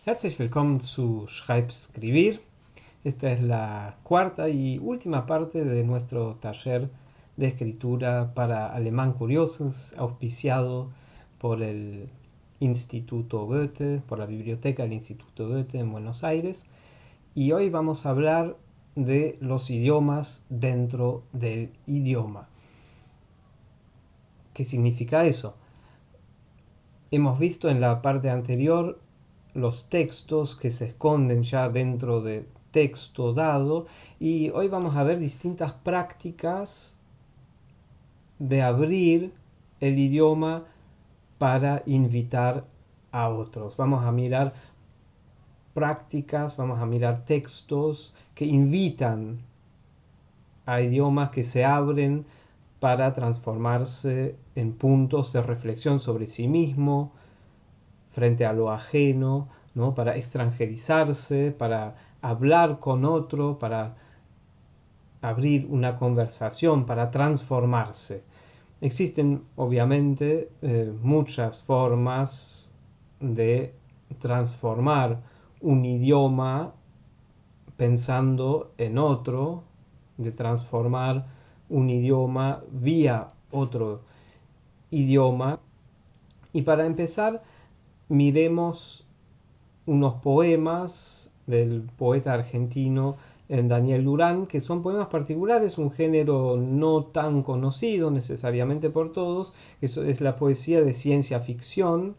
Herzlich willkommen zu Schreibskribir. Esta es la cuarta y última parte de nuestro taller de escritura para alemán curiosos, auspiciado por el Instituto Goethe, por la biblioteca del Instituto Goethe en Buenos Aires. Y hoy vamos a hablar de los idiomas dentro del idioma. ¿Qué significa eso? Hemos visto en la parte anterior los textos que se esconden ya dentro de texto dado y hoy vamos a ver distintas prácticas de abrir el idioma para invitar a otros. Vamos a mirar prácticas, vamos a mirar textos que invitan a idiomas que se abren para transformarse en puntos de reflexión sobre sí mismo, frente a lo ajeno, ¿no? Para extranjerizarse, para hablar con otro, para abrir una conversación, para transformarse. Existen obviamente muchas formas de transformar un idioma pensando en otro, de transformar un idioma vía otro idioma. Y para empezar, miremos unos poemas del poeta argentino Daniel Durán, que son poemas particulares, un género no tan conocido necesariamente por todos, eso es la poesía de ciencia ficción,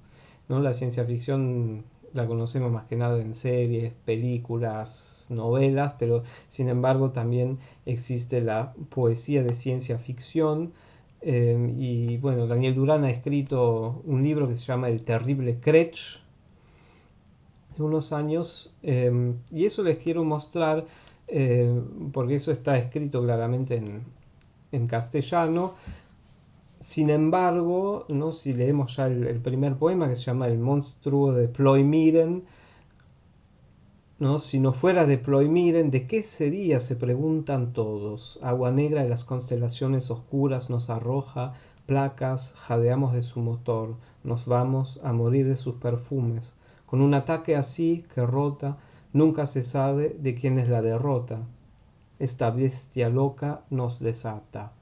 ¿no? La ciencia ficción la conocemos más que nada en series, películas, novelas, pero sin embargo también existe la poesía de ciencia ficción. Y bueno, Daniel Durán ha escrito un libro que se llama El terrible Kretsch, hace unos años, y eso les quiero mostrar porque eso está escrito claramente en castellano. Sin embargo, ¿no? Si leemos ya el primer poema que se llama El monstruo de Ploymiren, ¿no? Si no fuera de Ploymiren, ¿de qué sería? Se preguntan todos. Agua negra de las constelaciones oscuras nos arroja placas, jadeamos de su motor, nos vamos a morir de sus perfumes. Con un ataque así que rota, nunca se sabe de quién es la derrota. Esta bestia loca nos desata.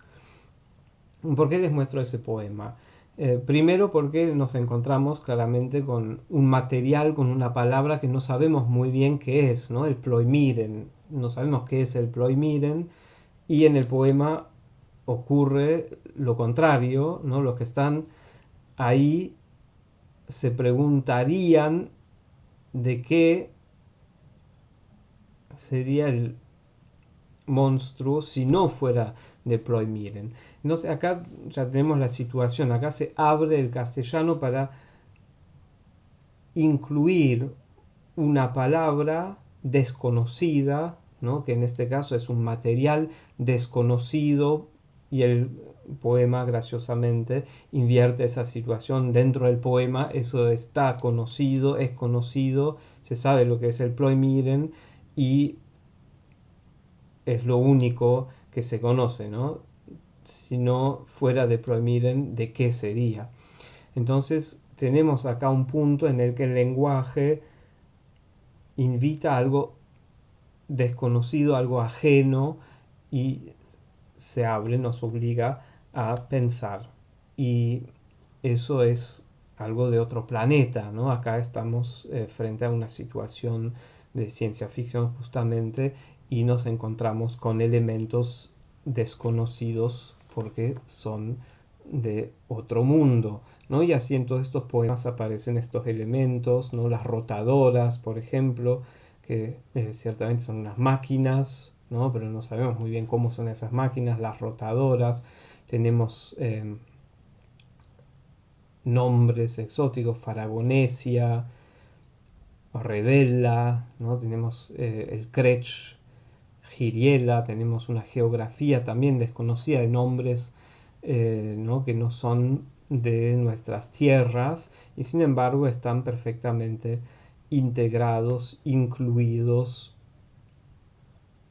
¿Por qué les muestro ese poema? Primero porque nos encontramos claramente con un material, con una palabra que no sabemos muy bien qué es, ¿no? El ploimiren. No sabemos qué es el ploimiren y en el poema ocurre lo contrario, ¿no? Los que están ahí se preguntarían de qué sería el monstruo si no fuera de Ploymiren. Entonces acá ya tenemos la situación, acá se abre el castellano para incluir una palabra desconocida, ¿no? Que en este caso es un material desconocido y el poema graciosamente invierte esa situación dentro del poema, eso está conocido, es conocido, se sabe lo que es el Ploymiren y es lo único que se conoce, ¿no? Si no fuera de Ploymiren, ¿de qué sería? Entonces tenemos acá un punto en el que el lenguaje invita a algo desconocido, algo ajeno y se abre, nos obliga a pensar. Y eso es algo de otro planeta, ¿no? Acá estamos frente a una situación de ciencia ficción justamente y nos encontramos con elementos desconocidos porque son de otro mundo, ¿no? Y así en todos estos poemas aparecen estos elementos, ¿no? Las rotadoras, por ejemplo, que ciertamente son unas máquinas, ¿no? Pero no sabemos muy bien cómo son esas máquinas, las rotadoras, tenemos nombres exóticos, Faragonesia, Revela, ¿no? Tenemos el Kretsch, Giriela, tenemos una geografía también desconocida de nombres ¿no? que no son de nuestras tierras y sin embargo están perfectamente integrados, incluidos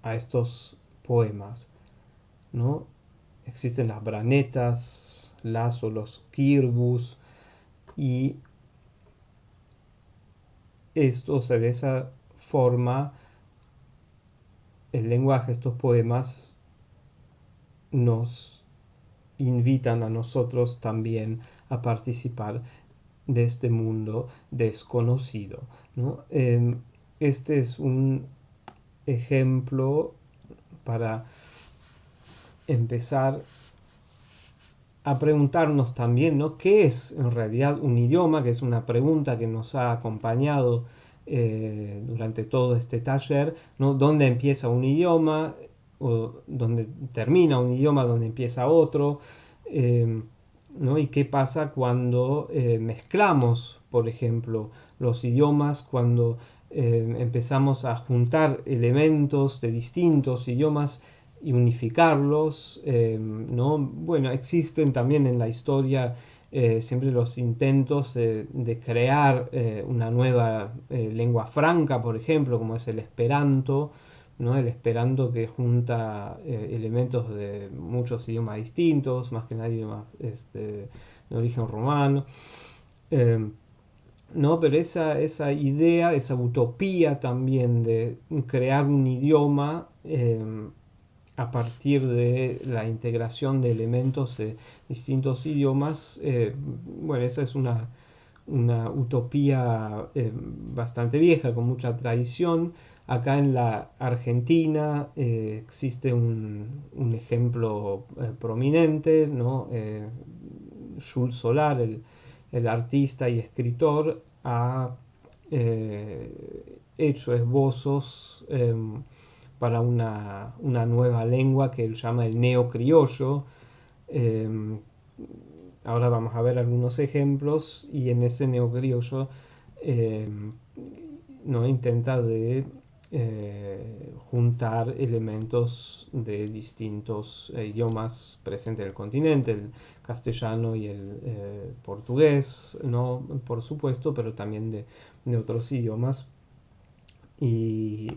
a estos poemas, ¿no? Existen las branetas, las o los quirbus y esto, o sea, de esa forma, el lenguaje, estos poemas, nos invitan a nosotros también a participar de este mundo desconocido, ¿no? Este es un ejemplo para empezar a preguntarnos también, ¿no? ¿Qué es en realidad un idioma? Que es una pregunta que nos ha acompañado durante todo este taller, ¿no? ¿Dónde empieza un idioma? ¿O dónde termina un idioma? ¿Dónde empieza otro? Eh, ¿No? ¿Y qué pasa cuando mezclamos, por ejemplo, los idiomas? Cuando empezamos a juntar elementos de distintos idiomas y unificarlos, ¿no? Bueno, existen también en la historia siempre los intentos de crear una nueva lengua franca, por ejemplo, como es el Esperanto, ¿no? El Esperanto que junta elementos de muchos idiomas distintos, más que nada idiomas de origen romano. Eh, ¿No? Pero esa idea, esa utopía también de crear un idioma a partir de la integración de elementos de distintos idiomas, bueno, esa es una utopía bastante vieja, con mucha tradición. Acá en la Argentina existe un ejemplo prominente, ¿no? Jules Solar, el artista y escritor, ha hecho esbozos para una nueva lengua que él llama el neocriollo. Eh, Ahora vamos a ver algunos ejemplos y en ese neocriollo eh, no intenta de juntar elementos de distintos idiomas presentes en el continente, el castellano y el portugués, ¿no? Por supuesto, pero también de otros idiomas. Y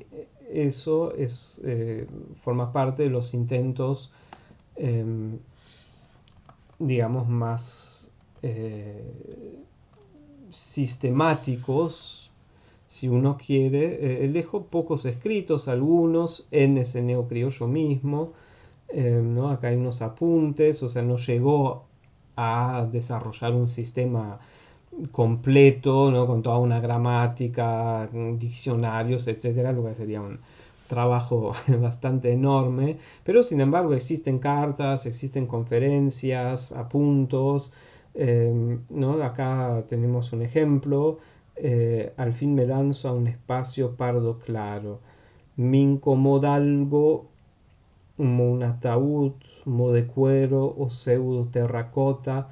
eso forma parte de los intentos, eh, digamos, más sistemáticos, si uno quiere. Él dejó pocos escritos, algunos en ese neocriollo mismo, ¿no? Acá hay unos apuntes, o sea, no llegó a desarrollar un sistema completo, ¿no? Con toda una gramática, diccionarios, etcétera, lo que sería un trabajo bastante enorme, pero sin embargo existen cartas, existen conferencias, apuntos, ¿no? Acá tenemos un ejemplo, al fin me lanzo a un espacio pardo claro, me incomoda algo como un ataúd, mo de cuero o pseudo terracota.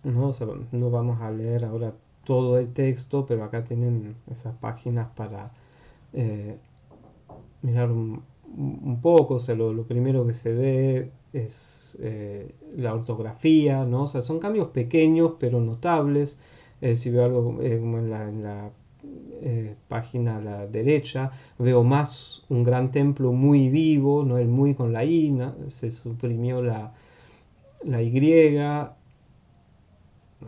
No, o sea, no vamos a leer ahora todo el texto, pero acá tienen esas páginas para eh, mirar un poco. O sea, lo primero que se ve es la ortografía, ¿no? O sea, son cambios pequeños pero notables. Si veo algo como en la página a la derecha, veo más un gran templo muy vivo, no el muy con la I, ¿no? Se suprimió la Y,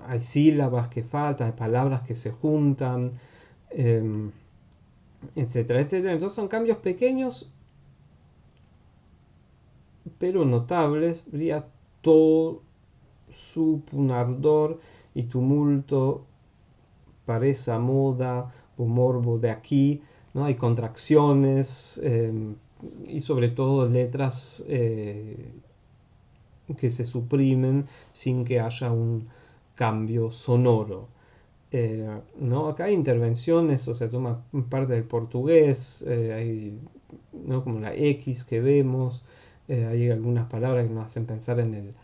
hay sílabas que faltan, hay palabras que se juntan, eh, etcétera, etcétera. Entonces son cambios pequeños pero notables. Brilla todo su ardor y tumulto, pareza moda o morbo de aquí, ¿no? Hay contracciones y sobre todo letras que se suprimen sin que haya un cambio sonoro. ¿No? Acá hay intervenciones, o sea, toma parte del portugués, hay, ¿no? Como la X que vemos, hay algunas palabras que nos hacen pensar en el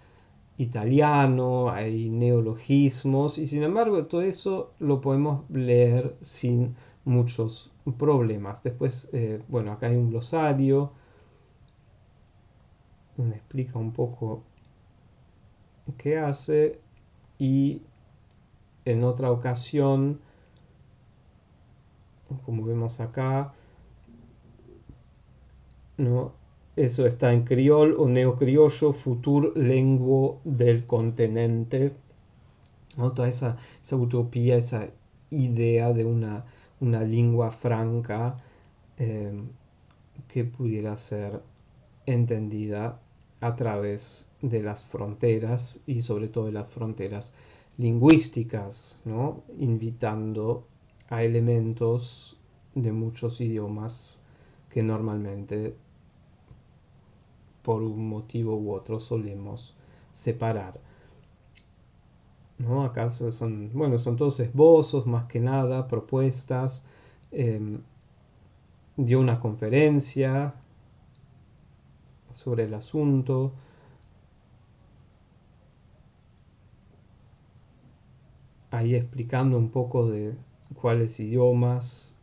italiano, hay neologismos, y sin embargo todo eso lo podemos leer sin muchos problemas. Después, bueno, acá hay un glosario donde explica un poco qué hace y en otra ocasión, como vemos acá, ¿no? Eso está en criol o neocriollo, futur lengua del continente, ¿no? Toda esa utopía, esa idea de una lengua franca eh, que pudiera ser entendida a través de las fronteras y sobre todo de las fronteras lingüísticas, ¿no? Invitando a elementos de muchos idiomas que normalmente por un motivo u otro solemos separar. ¿No? ¿Acaso son, bueno, son todos esbozos, más que nada, propuestas? eh, Dio una conferencia sobre el asunto, ahí explicando un poco de cuáles idiomas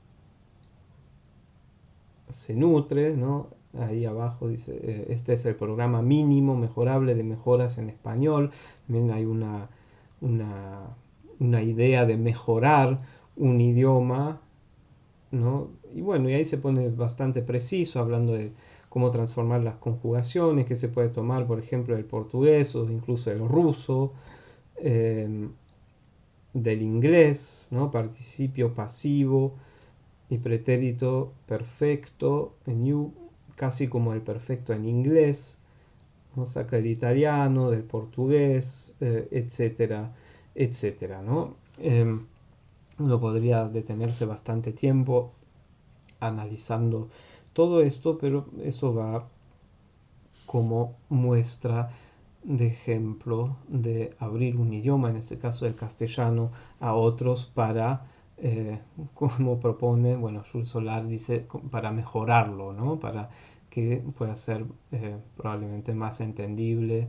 se nutre, ¿no? Ahí abajo dice, este es el programa mínimo mejorable de mejoras en español. También hay una, una idea de mejorar un idioma, ¿no? Y bueno, y ahí se pone bastante preciso hablando de cómo transformar las conjugaciones, que se puede tomar, por ejemplo, del portugués o incluso del ruso, eh, del inglés, ¿no? Participio pasivo y pretérito perfecto en you, casi como el perfecto en inglés, ¿no? Saca del italiano, del portugués, etcétera, etcétera, ¿no? Uno podría detenerse bastante tiempo analizando todo esto, pero eso va como muestra de ejemplo de abrir un idioma, en este caso el castellano, a otros para, como propone, bueno, Jules Solar dice, para mejorarlo, ¿no? Para que pueda ser probablemente más entendible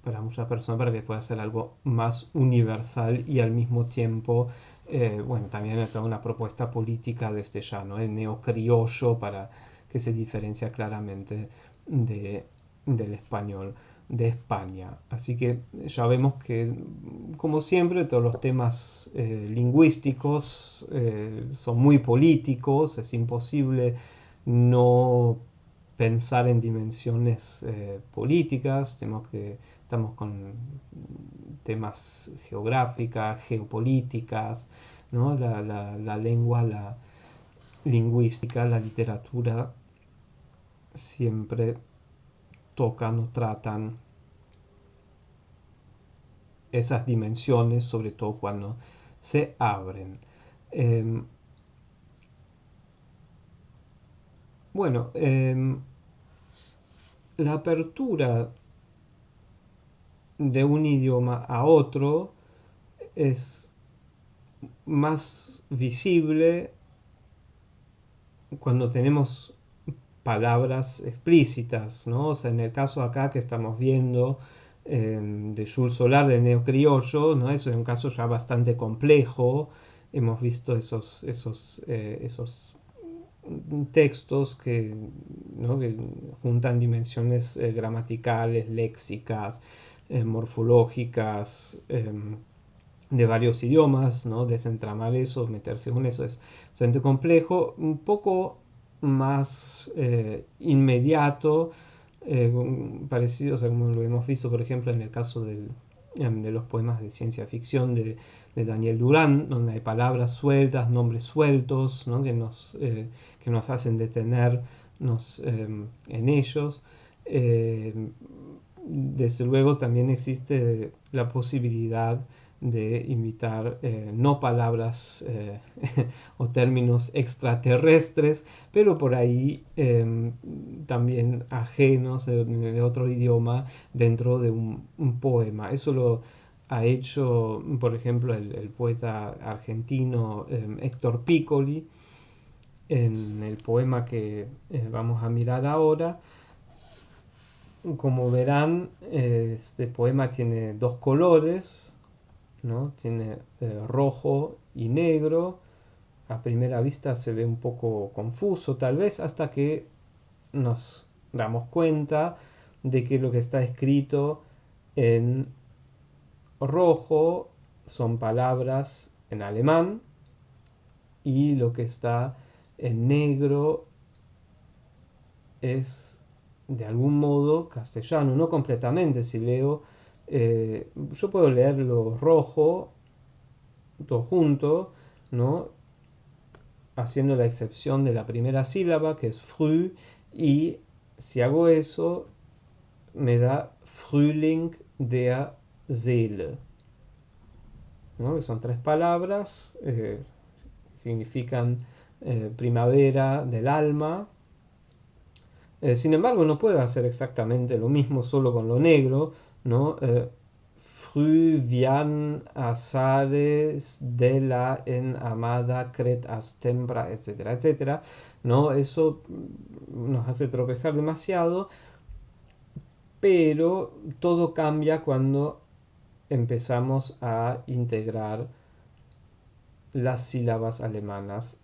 para muchas personas, para que pueda ser algo más universal y al mismo tiempo, bueno, también está una propuesta política desde ya, ¿no? El neocriollo para que se diferencia claramente de, del español de España. Así que ya vemos que, como siempre, todos los temas lingüísticos son muy políticos, es imposible no pensar en dimensiones políticas, estamos con temas geográficas, geopolíticas, ¿no? La lengua, la lingüística, la literatura siempre tocan o tratan esas dimensiones, sobre todo cuando se abren. Eh, bueno, la apertura de un idioma a otro es más visible cuando tenemos palabras explícitas, ¿no? O sea, en el caso acá que estamos viendo de Jules Solar, del neocriollo, ¿no? Eso es un caso ya bastante complejo. Hemos visto esos textos ¿no? que juntan dimensiones gramaticales, léxicas, morfológicas, de varios idiomas, ¿no? Desentramar eso, meterse con eso es bastante complejo, un poco más inmediato, parecido, o sea, como lo hemos visto, por ejemplo, en el caso de los poemas de ciencia ficción de Daniel Durán, donde hay palabras sueltas, nombres sueltos, ¿no? Que nos hacen detenernos en ellos. Desde luego también existe la posibilidad de invitar no palabras o términos extraterrestres, pero por ahí también ajenos de otro idioma dentro de un poema. Eso lo ha hecho, por ejemplo, el poeta argentino Héctor Piccoli en el poema que vamos a mirar ahora. Como verán, este poema tiene dos colores, ¿no? Tiene rojo y negro. A primera vista se ve un poco confuso, tal vez, hasta que nos damos cuenta de que lo que está escrito en rojo son palabras en alemán y lo que está en negro es de algún modo castellano, no completamente. Si leo, yo puedo leerlo rojo todo junto, ¿no? Haciendo la excepción de la primera sílaba, que es früh, y si hago eso, me da Frühling der Seele, ¿no? Que son tres palabras, significan primavera del alma. Sin embargo, no puedo hacer exactamente lo mismo solo con lo negro, ¿no? Fruvian azares de la en amada cret astembra, etcétera, etcétera, ¿no? Eso nos hace tropezar demasiado, pero todo cambia cuando empezamos a integrar las sílabas alemanas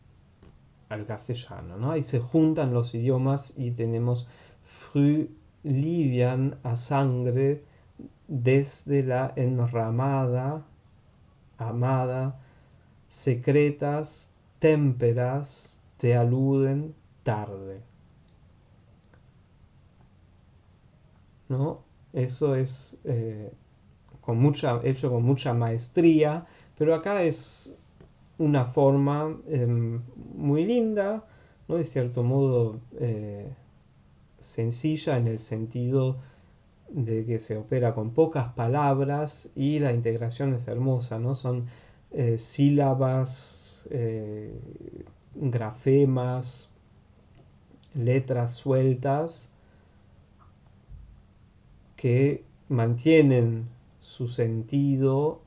al castellano, ¿no? Ahí se juntan los idiomas y tenemos Frühlivian a sangre desde la enramada, amada, secretas, témperas, te aluden tarde, ¿no? Eso es hecho con mucha maestría, pero acá es una forma muy linda, ¿no? De cierto modo sencilla en el sentido de que se opera con pocas palabras y la integración es hermosa, ¿no? Son sílabas, grafemas, letras sueltas que mantienen su sentido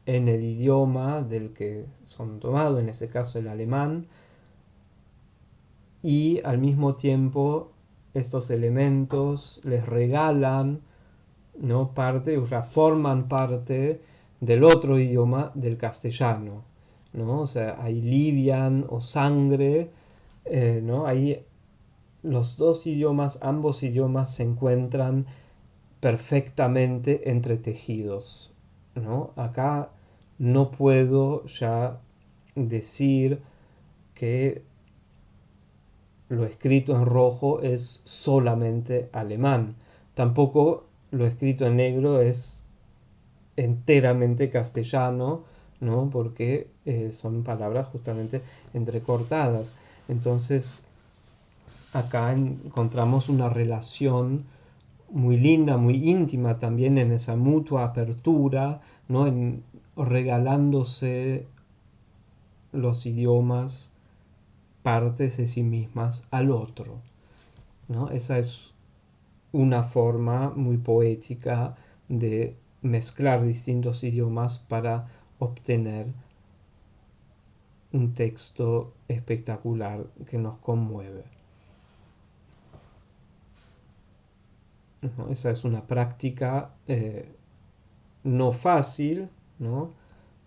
en el idioma del que son tomados, en ese caso el alemán, y al mismo tiempo estos elementos les regalan, ¿no? Parte, o sea, forman parte del otro idioma, del castellano, ¿no? O sea, hay livian o sangre, ¿no? Ahí los dos idiomas, ambos idiomas se encuentran perfectamente entretejidos, ¿no? Acá no puedo ya decir que lo escrito en rojo es solamente alemán. Tampoco lo escrito en negro es enteramente castellano, ¿no? Porque son palabras justamente entrecortadas. Entonces, acá encontramos una relación muy linda, muy íntima también en esa mutua apertura, ¿no? En regalándose los idiomas partes de sí mismas al otro, ¿no? Esa es una forma muy poética de mezclar distintos idiomas para obtener un texto espectacular que nos conmueve, ¿no? Esa es una práctica no fácil, ¿no?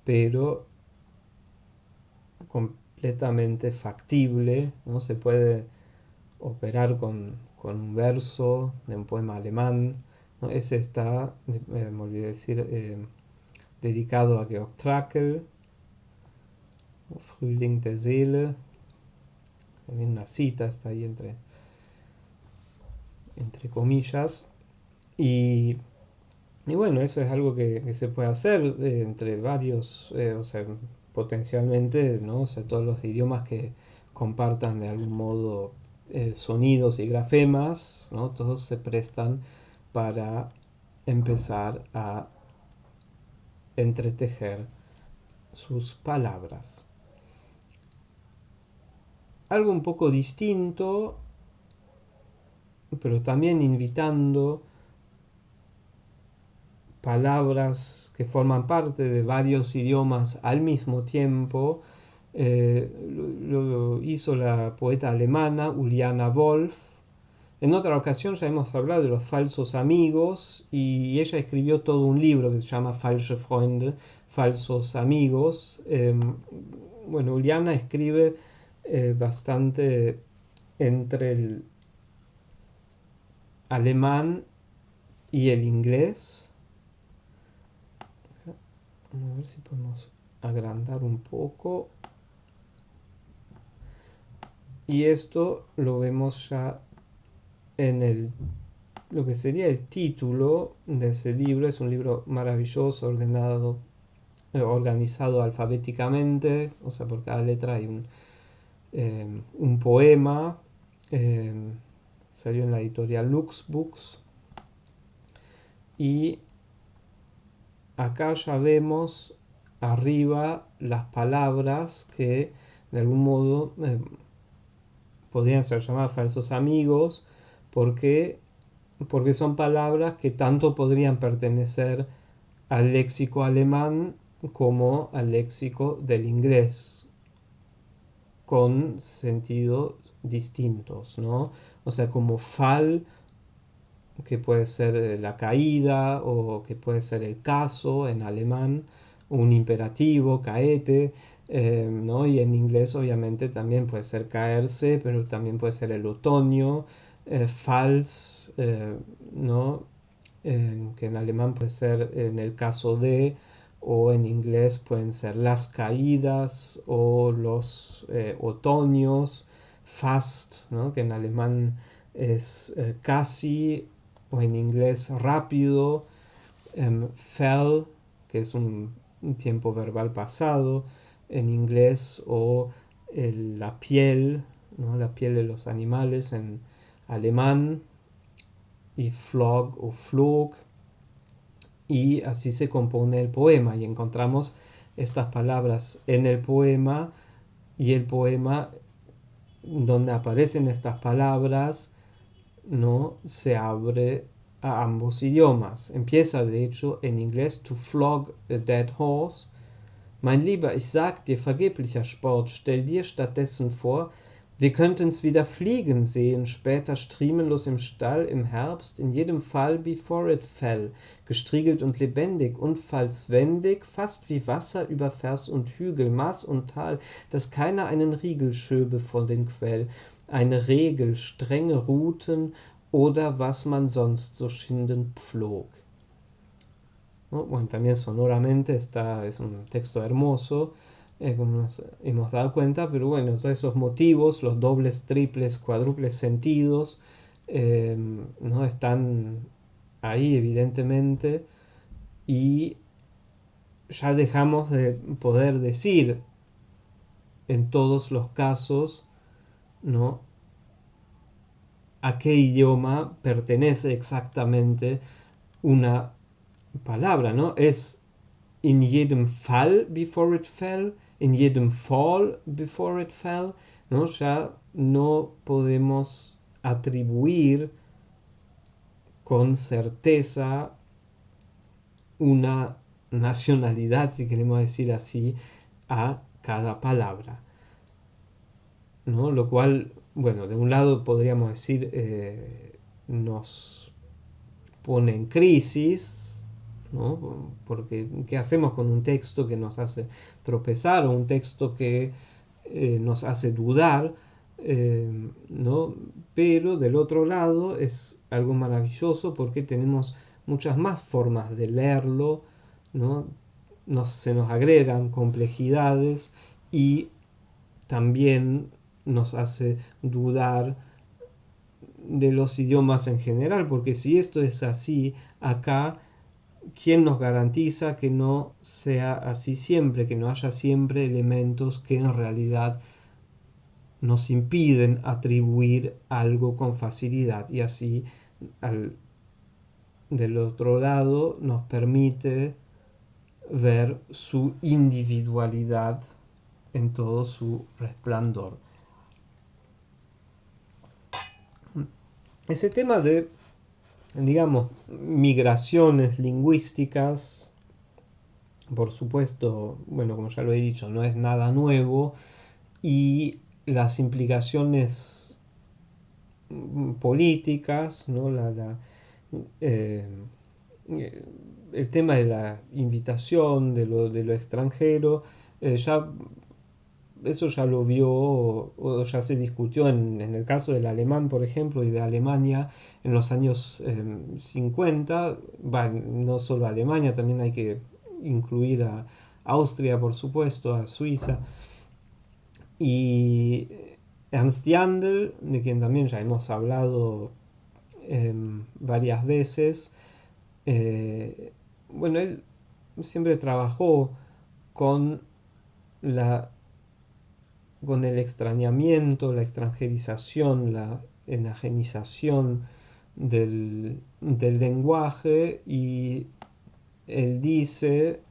Pero completamente factible, ¿no? Se puede operar con un verso de un poema alemán, ¿no? Ese está, me olvidé decir, dedicado a Georg Trakl, Frühling der Seele, también una cita está ahí entre comillas, y, y bueno, eso es algo que se puede hacer entre varios, o sea, potencialmente, ¿no? O sea, todos los idiomas que compartan de algún modo sonidos y grafemas, ¿no? Todos se prestan para empezar a entretejer sus palabras. Algo un poco distinto, pero también invitando palabras que forman parte de varios idiomas al mismo tiempo, lo hizo la poeta alemana Uliana Wolf. En otra ocasión ya hemos hablado de los falsos amigos y ella escribió todo un libro que se llama Falsche Freunde, falsos amigos. Bueno, Uliana escribe bastante entre el alemán y el inglés. A ver si podemos agrandar un poco. Y esto lo vemos ya en lo que sería el título de ese libro. Es un libro maravilloso, ordenado organizado alfabéticamente, o sea, por cada letra hay un poema. eh, Salió en la editorial Lux Books. Y acá ya vemos arriba las palabras que de algún modo podrían ser llamadas falsos amigos, porque, porque son palabras que tanto podrían pertenecer al léxico alemán como al léxico del inglés, con sentidos distintos, ¿no? O sea, como fall, que puede ser la caída, o que puede ser el caso en alemán, un imperativo, caete, ¿no? Y en inglés obviamente también puede ser caerse, pero también puede ser el otoño, falls, ¿no? Que en alemán puede ser en el caso de, o en inglés pueden ser las caídas o los otoños, fast, ¿no? Que en alemán es casi, o en inglés rápido, fell, que es un tiempo verbal pasado en inglés, o la piel, ¿no? La piel de los animales en alemán, y flog o flog, y así se compone el poema, y encontramos estas palabras en el poema, y el poema donde aparecen estas palabras no se abre a ambos idiomas. Empieza de hecho en inglés: to flog a dead horse. Mein Lieber, ich sag dir, vergeblicher Sport, stell dir stattdessen vor, wir könnten's wieder fliegen sehen, später striemenlos im Stall, im Herbst, in jedem Fall before it fell, gestriegelt und lebendig, unfallswendig, fast wie Wasser über Vers und Hügel, Maß und Tal, dass keiner einen Riegel schöbe vor den Quell, eine Regel, strenge Routen oder was man sonst so schinden pflog. ¿No? Bueno, también sonoramente es un texto hermoso, como nos hemos dado cuenta, pero bueno, todos esos motivos, los dobles, triples, cuádruples sentidos, ¿no? Están ahí evidentemente, y ya dejamos de poder decir en todos los casos, ¿no? A qué idioma pertenece exactamente una palabra, ¿no? Es in jedem Fall before it fell, in jedem fall before it fell, ¿no? Ya no podemos atribuir con certeza una nacionalidad, si queremos decir así, a cada palabra, ¿no? Lo cual, bueno, de un lado podríamos decir, nos pone en crisis, ¿no? Porque ¿qué hacemos con un texto que nos hace tropezar, o un texto que nos hace dudar? ¿No? Pero del otro lado es algo maravilloso, porque tenemos muchas más formas de leerlo, ¿no? Se nos agregan complejidades, y también nos hace dudar de los idiomas en general, porque si esto es así acá, ¿quién nos garantiza que no sea así siempre, que no haya siempre elementos que en realidad nos impiden atribuir algo con facilidad, y así del otro lado nos permite ver su individualidad en todo su resplandor? Ese tema de, digamos, migraciones lingüísticas, por supuesto, bueno, como ya lo he dicho, no es nada nuevo, y las implicaciones políticas, ¿no? Eh, el tema de la invitación de lo extranjero, ya eso ya lo vio, o ya se discutió en el caso del alemán, por ejemplo, y de Alemania en los años 50. No solo Alemania, también hay que incluir a Austria, por supuesto, a Suiza. Y Ernst Jandl, de quien también ya hemos hablado varias veces, bueno, él siempre trabajó con con el extrañamiento, la extranjerización, la enajenización del lenguaje, y él dice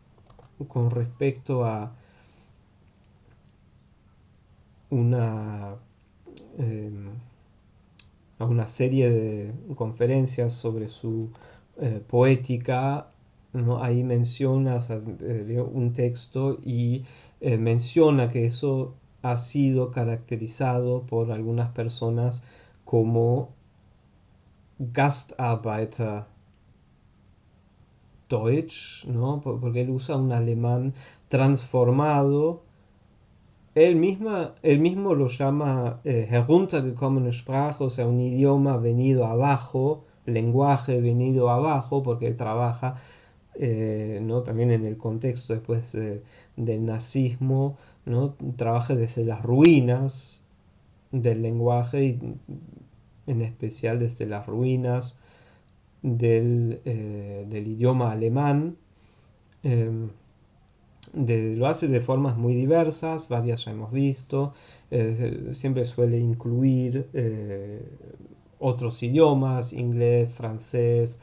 con respecto a una, eh, a una serie de conferencias sobre su poética, ¿no? Ahí menciona, o sea, leo un texto y menciona que eso ha sido caracterizado por algunas personas como Gastarbeiter Deutsch, ¿no? Porque él usa un alemán transformado. Él mismo lo llama heruntergekommene Sprache, o sea, un idioma venido abajo, lenguaje venido abajo, porque él trabaja, ¿no? También en el contexto después del nazismo, ¿no? Trabaja desde las ruinas del lenguaje, y en especial desde las ruinas del idioma alemán. Eh, lo hace de formas muy diversas, varias ya hemos visto. Siempre suele incluir otros idiomas, inglés, francés,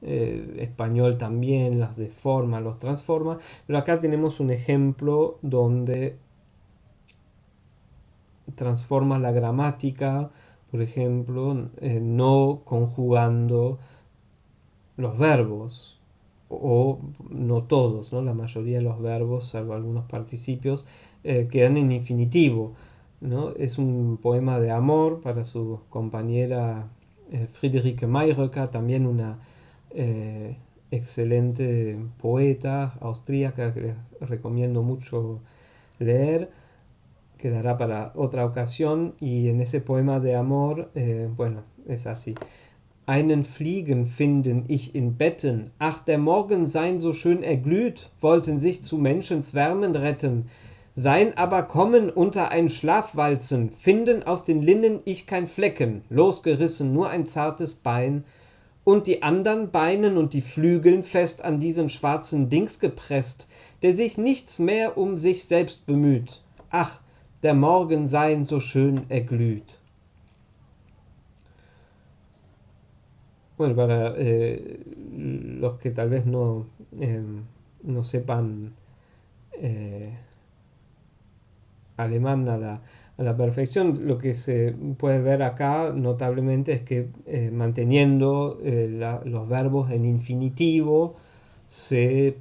español también, las deforma, los transforma. Pero acá tenemos un ejemplo donde transforma la gramática, por ejemplo, no conjugando los verbos, o no todos, ¿no? La mayoría de los verbos, salvo algunos participios, quedan en infinitivo, ¿no? Es un poema de amor para su compañera Friederike Mayröcker, también una eh, excelente poeta austríaca que les recomiendo mucho leer. Quedará para otra ocasión, y en ese poema de amor, bueno, es así. Einen Fliegen finden ich in Betten, ach, der Morgensein so schön erglüht, wollten sich zu Menschens Wärmen retten, sein aber kommen unter ein Schlafwalzen, finden auf den Linnen ich kein Flecken, losgerissen nur ein zartes Bein, und die andern Beinen und die Flügeln fest an diesen schwarzen Dings gepresst, der sich nichts mehr um sich selbst bemüht. Ach, der Morgensein so schön erglüht. Bueno, para los que tal vez no sepan eh, alemán a la perfección, lo que se puede ver acá notablemente es que manteniendo los verbos en infinitivo se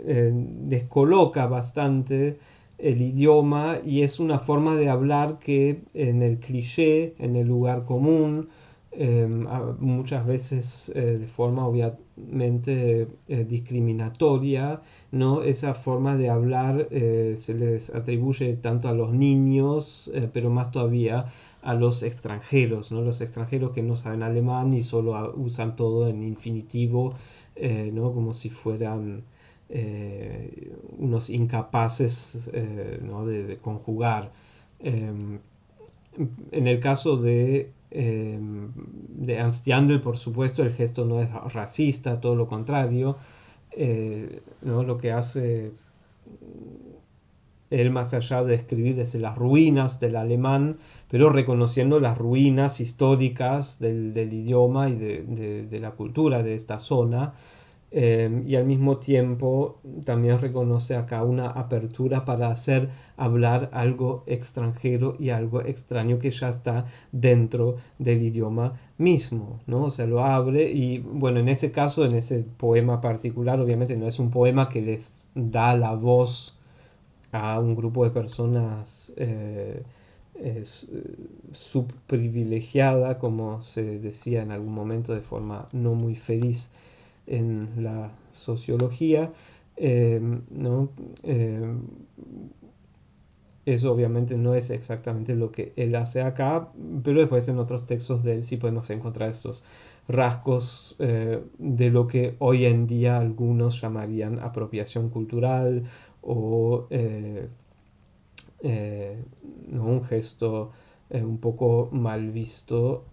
descoloca bastante el idioma, y es una forma de hablar que en el cliché, en el lugar común, muchas veces de forma obviamente discriminatoria, ¿no? Esa forma de hablar se les atribuye tanto a los niños, pero más todavía a los extranjeros, ¿no? Los extranjeros que no saben alemán y solo usan todo en infinitivo, ¿no? Como si fueran unos incapaces, ¿no? de conjugar. En el caso de Ernst Jandl, por supuesto, el gesto no es racista, todo lo contrario. ¿No? Lo que hace él, más allá de escribir desde las ruinas del alemán, pero reconociendo las ruinas históricas del idioma y de la cultura de esta zona, y al mismo tiempo también reconoce acá una apertura para hacer hablar algo extranjero y algo extraño que ya está dentro del idioma mismo, ¿no? O sea, lo abre, y bueno, en ese caso, en ese poema particular, obviamente no es un poema que les da la voz a un grupo de personas subprivilegiada, como se decía en algún momento de forma no muy feliz en la sociología, ¿no? Eso obviamente no es exactamente lo que él hace acá, pero después en otros textos de él sí podemos encontrar estos rasgos de lo que hoy en día algunos llamarían apropiación cultural, o ¿no? Un gesto un poco mal visto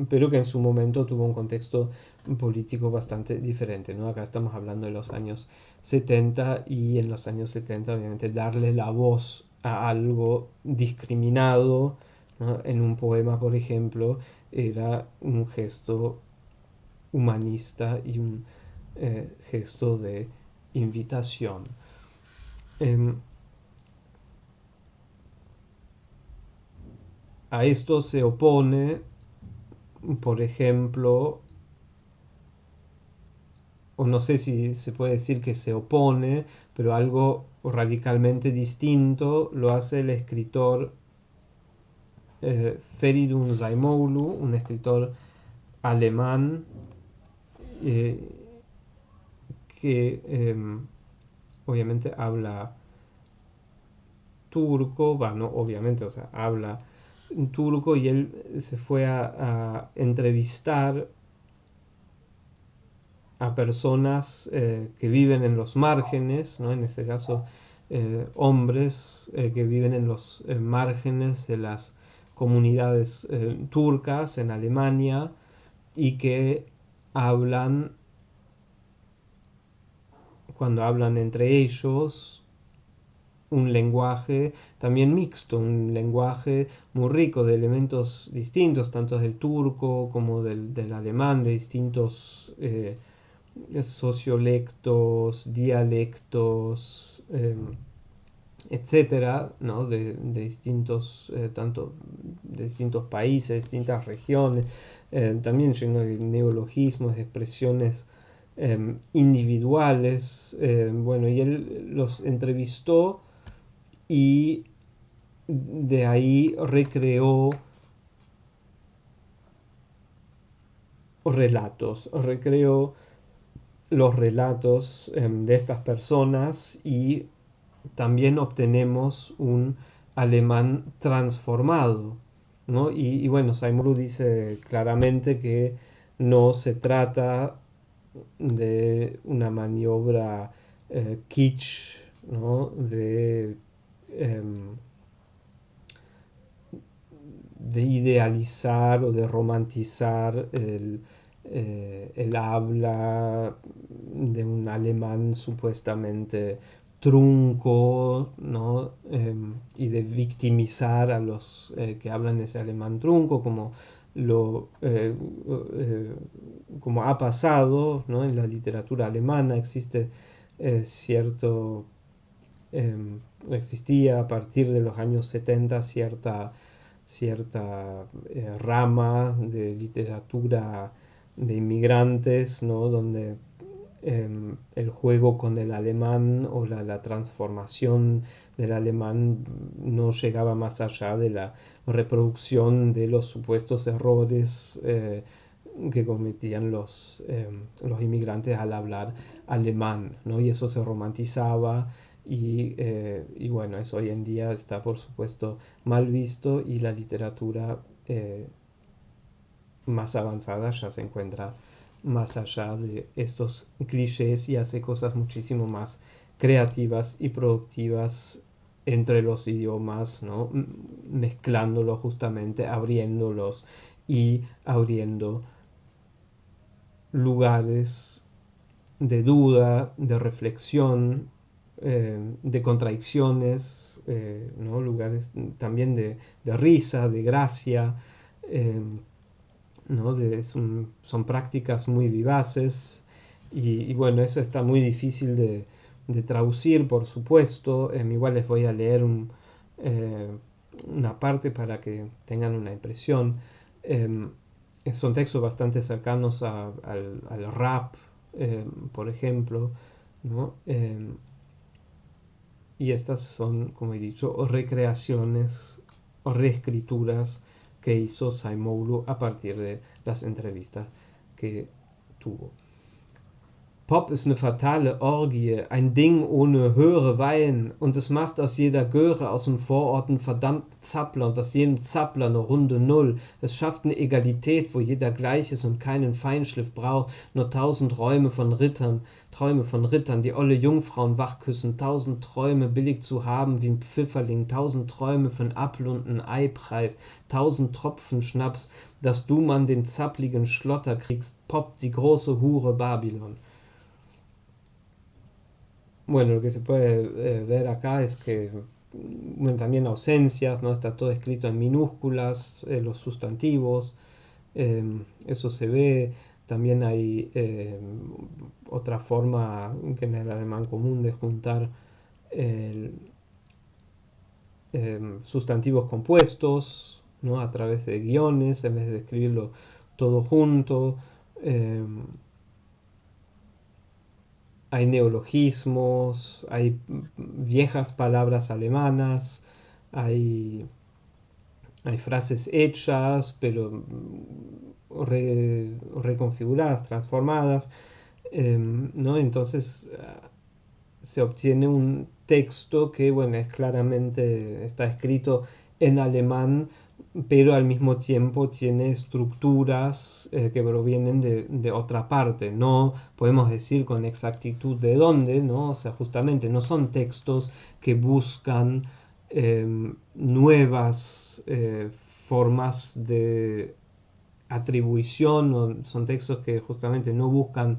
pero que en su momento tuvo un contexto político bastante diferente, ¿no? Acá estamos hablando de los años 70 y en los años 70 obviamente darle la voz a algo discriminado, ¿no? En un poema, por ejemplo, era un gesto humanista y un gesto de invitación. Em, a esto se opone, por ejemplo, o no sé si se puede decir que se opone, pero algo radicalmente distinto lo hace el escritor Feridun Zaimoğlu, un escritor alemán eh, que obviamente habla turco, no, obviamente, o sea, habla turco, y él se fue a entrevistar a personas que viven en los márgenes, ¿no? En este caso hombres que viven en los márgenes de las comunidades turcas en Alemania y que hablan, cuando hablan entre ellos, un lenguaje también mixto, un lenguaje muy rico de elementos distintos, tanto del turco como del alemán, de distintos sociolectos, dialectos, etcétera, ¿no? De distintos, tanto de distintos países, distintas regiones, también lleno de neologismos, de expresiones individuales. Bueno, y él los entrevistó y de ahí recreó los relatos de estas personas, y también obtenemos un alemán transformado, ¿no? Y bueno, Saimuru dice claramente que no se trata de una maniobra kitsch, ¿no? Em, de idealizar o de romantizar el habla de un alemán supuestamente trunco, ¿no? Y de victimizar a los que hablan ese alemán trunco, lo, eh, eh, como ha pasado, ¿no? En la literatura alemana existe cierto, existía a partir de los años 70 cierta rama de literatura de inmigrantes, ¿no? Donde el juego con el alemán o la transformación del alemán no llegaba más allá de la reproducción de los supuestos errores que cometían los inmigrantes al hablar alemán, ¿no? Y eso se romantizaba, y bueno, eso hoy en día está por supuesto mal visto, y la literatura más avanzada ya se encuentra más allá de estos clichés y hace cosas muchísimo más creativas y productivas entre los idiomas, ¿no? Mezclándolos justamente, abriéndolos y abriendo lugares de duda, de reflexión, de contradicciones, ¿no? Lugares también de risa, de gracia, eh, ¿no? Son prácticas muy vivaces, y bueno, eso está muy difícil de traducir, por supuesto. Igual les voy a leer eh, una parte para que tengan una impresión. Eh, Son textos bastante cercanos al rap, por ejemplo, ¿no? Y estas son, como he dicho, recreaciones o reescrituras que hizo Saimoğlu a partir de las entrevistas que tuvo. Pop ist eine fatale Orgie, ein Ding ohne Höre, Weien, und es macht aus jeder Göre aus dem Vorort einen verdammten Zappler und aus jedem Zappler eine runde Null. Es schafft eine Egalität, wo jeder gleich ist und keinen Feinschliff braucht, nur 1000 Träume von Rittern, die olle Jungfrauen wachküssen, 1000 Träume billig zu haben wie ein Pfifferling, 1000 Träume für 'n Appel und 'n Eipreis, 1000 Tropfen Schnaps, dass du, Mann, den zappligen Schlotter kriegst, poppt die große Hure Babylon. Bueno, lo que se puede ver acá es que bueno, también ausencias, ¿no? Está todo escrito en minúsculas, los sustantivos, eso se ve. También hay otra forma que en el alemán común de juntar el, sustantivos compuestos, ¿no? A través de guiones en vez de escribirlo todo junto. Hay neologismos, hay viejas palabras alemanas, hay frases hechas, pero reconfiguradas, transformadas, ¿no? Entonces se obtiene un texto que, bueno, es claramente, está escrito en alemán, pero al mismo tiempo tiene estructuras que provienen de otra parte. No podemos decir con exactitud de dónde, ¿no? O sea, justamente no son textos que buscan nuevas formas de atribuición, o son textos que justamente no buscan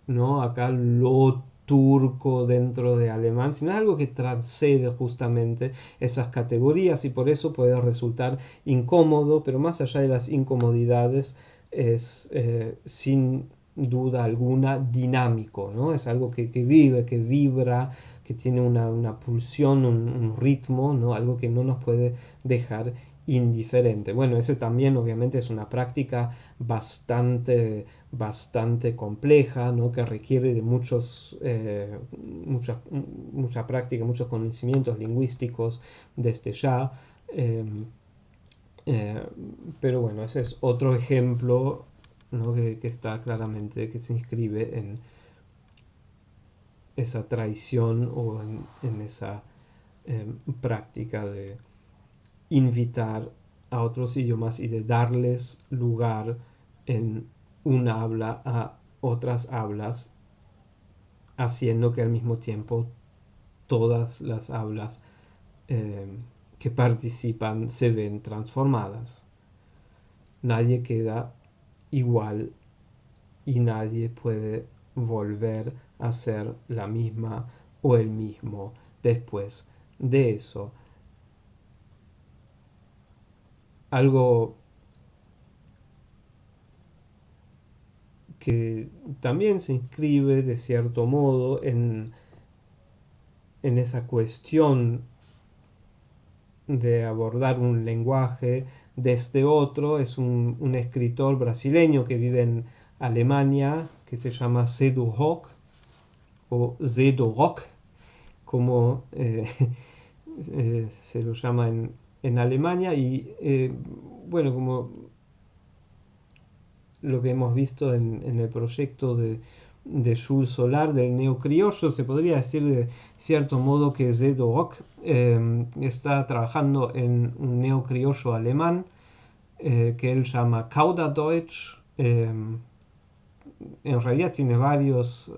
¿no? Acá lo turco dentro de alemán, sino es algo que transcede justamente esas categorías y por eso puede resultar incómodo, pero más allá de las incomodidades es sin duda alguna dinámico, ¿no? Es algo que vive, que vibra, que tiene una pulsión, un ritmo, ¿no? Algo que no nos puede dejar indiferente. Bueno, eso también obviamente es una práctica bastante compleja, ¿no? Que requiere de mucha práctica, muchos conocimientos lingüísticos desde ya. Eh, eh, pero bueno, ese es otro ejemplo, ¿no? que está claramente, que se inscribe en esa traición o en esa práctica de invitar a otros idiomas y de darles lugar en una habla a otras hablas, haciendo que al mismo tiempo todas las hablas que participan se ven transformadas. Nadie queda igual y nadie puede volver a ser la misma o el mismo después de eso. Algo que también se inscribe de cierto modo en esa cuestión de abordar un lenguaje de este otro es un escritor brasileño que vive en Alemania que se llama Sedu Rock o Zedo Rock, como se lo llama en Alemania, y bueno, como lo que hemos visto en el proyecto de Jules Solar del neocriollo, se podría decir de cierto modo que Zedo Rock está trabajando en un neocriollo alemán que él llama Kauderdeutsch. En realidad tiene varios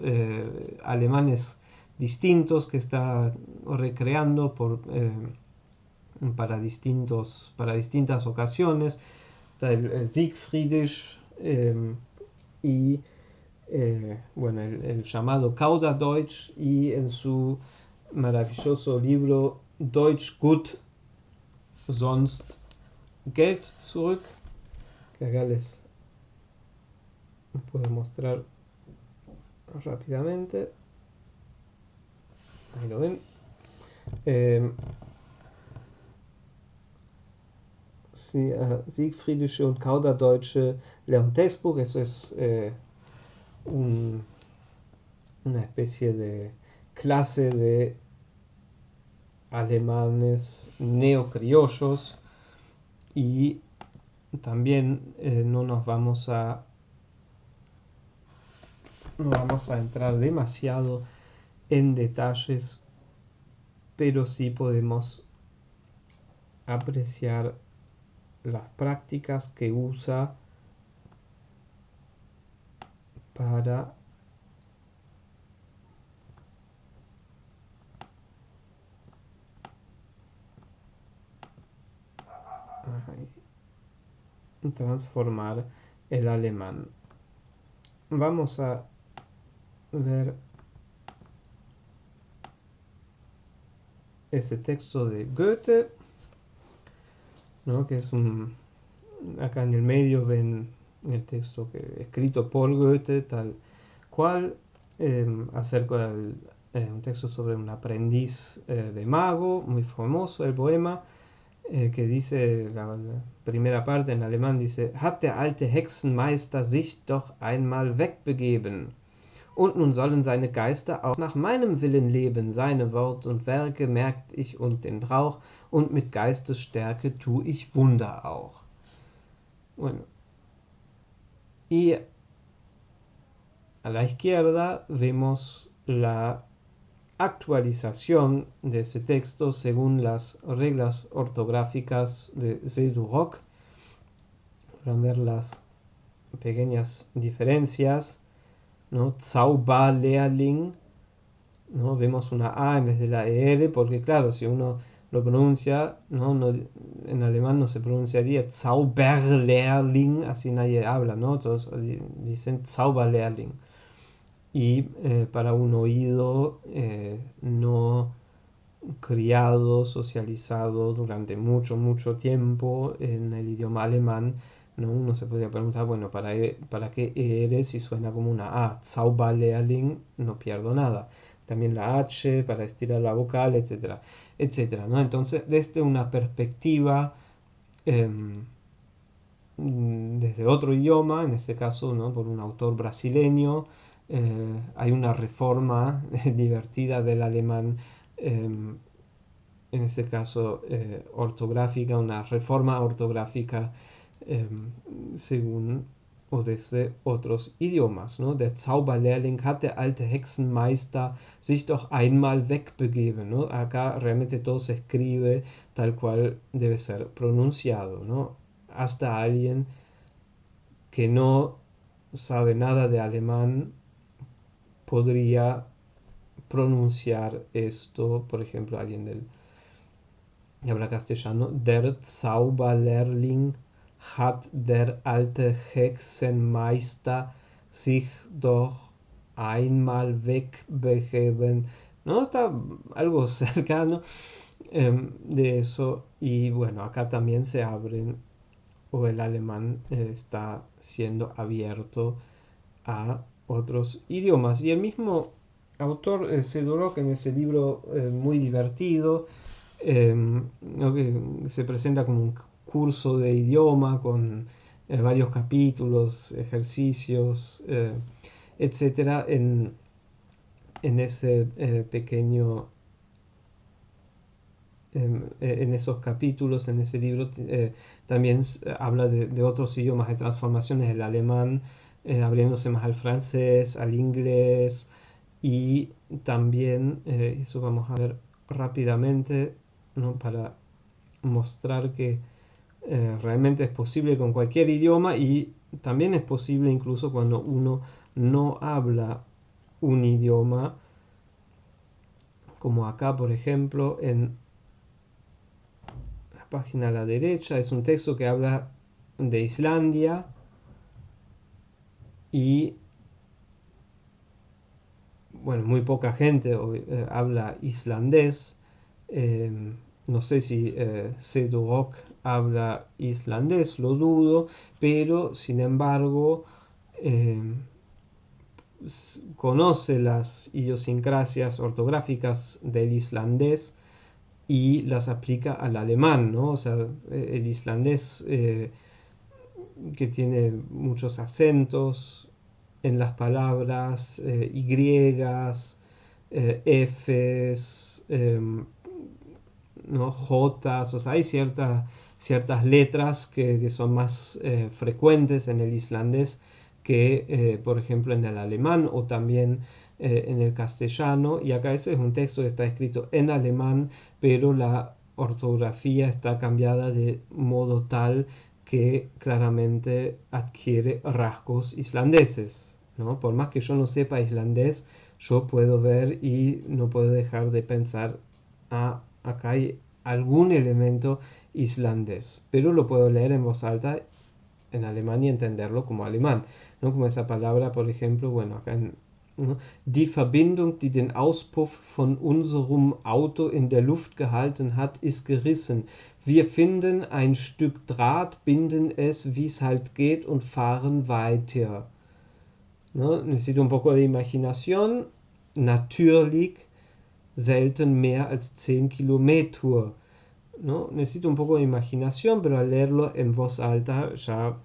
alemanes distintos que está recreando para distintas ocasiones. Está el Siegfriedisch y bueno, el llamado Kauderdeutsch, y en su maravilloso libro Deutsch gut, sonst Geld zurück, que acá les puedo mostrar rápidamente. Ahí lo ven. Siegfriedische und Kauderdeutsche Lehrtextbuch. Eso es una especie de clase de alemanes neocriollos, y también no nos vamos a No vamos a entrar demasiado en detalles, pero sí podemos apreciar las prácticas que usa para transformar el alemán. Vamos a ver ese texto de Goethe, ¿no? Que es acá en el medio ven el texto escrito por Goethe, tal cual, acerca del un texto sobre un aprendiz de mago, muy famoso, el poema, que dice, la primera parte en alemán dice: Hat der alte Hexenmeister sich doch einmal wegbegeben. Und nun sollen seine Geister auch nach meinem Willen leben, seine Wort und Werke merkt ich und den Brauch, und mit Geistesstärke tu ich Wunder auch. Bueno, y a la izquierda vemos la actualización de ese texto según las reglas ortográficas de Sedurock. Para ver las pequeñas diferencias, ¿no? Zauberlehrling, ¿no? Vemos una A en vez de la ER, porque claro, si uno lo pronuncia, ¿no? En alemán no se pronunciaría Zauberlehrling, así nadie habla, ¿no? Todos dicen Zauberlehrling. Y para un oído no criado, socializado durante mucho, mucho tiempo en el idioma alemán, ¿no? Uno se podría preguntar, bueno, ¿para qué eres si suena como una A? Zauberlehrling, no pierdo nada. También la H para estirar la vocal, etcétera, etcétera, ¿no? Entonces, desde una perspectiva desde otro idioma, en este caso, ¿no? Por un autor brasileño, hay una reforma divertida del alemán, en este caso ortográfica, una reforma ortográfica según o desde otros idiomas, ¿no? Der Zauberlehrling hat der alte Hexenmeister sich doch einmal wegbegeben, ¿no? Acá realmente todo se escribe tal cual debe ser pronunciado, ¿no? Hasta alguien que no sabe nada de alemán podría pronunciar esto, por ejemplo, alguien que habla castellano: Der Zauberlehrling hat der alte Hexenmeister sich doch einmal wegbegeben, ¿no? Está algo cercano de eso. Y bueno, acá también se abren, o el alemán está siendo abierto a otros idiomas. Y el mismo autor Sedurock, en ese libro muy divertido, ¿no? Que se presenta como un curso de idioma con varios capítulos, ejercicios, etcétera, en ese pequeño en esos capítulos, en ese libro, también habla de otros idiomas, de transformaciones del alemán, abriéndose más al francés, al inglés, y también, eso vamos a ver rápidamente, ¿no? Para mostrar que realmente es posible con cualquier idioma, y también es posible incluso cuando uno no habla un idioma, como acá, por ejemplo, en página a la derecha, es un texto que habla de Islandia y bueno, muy poca gente habla islandés. No sé si Sedurock habla islandés, lo dudo, pero sin embargo conoce las idiosincrasias ortográficas del islandés y las aplica al alemán, ¿no? O sea, el islandés que tiene muchos acentos en las palabras, Y's, F's, ¿no? J's, o sea, hay ciertas letras que son más frecuentes en el islandés que, por ejemplo, en el alemán o también en el castellano. Y acá ese es un texto que está escrito en alemán, pero la ortografía está cambiada de modo tal que claramente adquiere rasgos islandeses, ¿no? Por más que yo no sepa islandés, yo puedo ver y no puedo dejar de pensar, ah, acá hay algún elemento islandés, pero lo puedo leer en voz alta en alemán y entenderlo como alemán, ¿no? Como esa palabra, por ejemplo, bueno, acá en, ¿no? Die Verbindung, die den Auspuff von unserem Auto in der Luft gehalten hat, ist gerissen. Wir finden ein Stück Draht, binden es, wie es halt geht und fahren weiter. ¿No? Necesito un poco de imaginación. Natürlich selten mehr als 10 Kilometer. ¿No? Necesito un poco de imaginación, pero al leerlo en voz alta ya